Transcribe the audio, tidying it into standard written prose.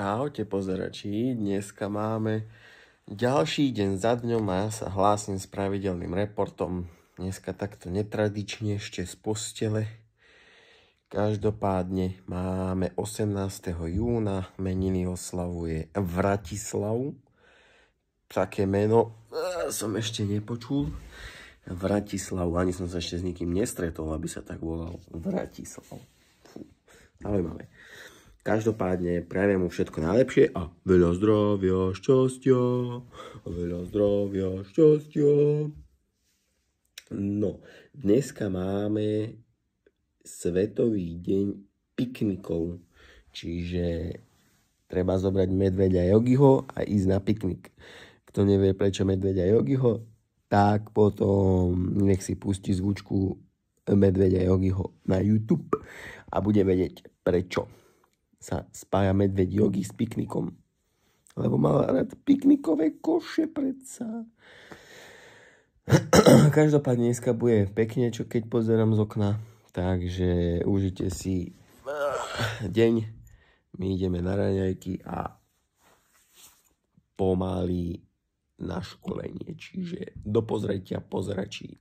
Čaute pozerači, dneska máme ďalší deň za dňom a ja sa hlásim s pravidelným reportom. Dneska takto netradične ešte z postele. Každopádne máme 18. júna, meniny oslavuje Vratislav. Také meno som ešte nepočul. Vratislav, ani som sa ešte s nikým nestretol, aby sa tak volal. Vratislav. Zaujímavé. Každopádne prajem mu všetko najlepšie a veľa zdravia, šťastia, veľa zdravia, šťastia. No, dneska máme Svetový deň piknikov, čiže treba zobrať medveďa Yogiho a ísť na piknik. Kto nevie prečo medveďa Yogiho, tak potom nech si pustí zvučku medveďa Yogiho na YouTube a bude vedieť prečo sa spája medveď Yogi s piknikom. Lebo mal rád piknikové koše predsa. Každopádne dneska bude pekne, čo keď pozerám z okna. Takže užite si deň. My ideme na raňajky a pomaly na školenie. Čiže do pozretia pozeračí.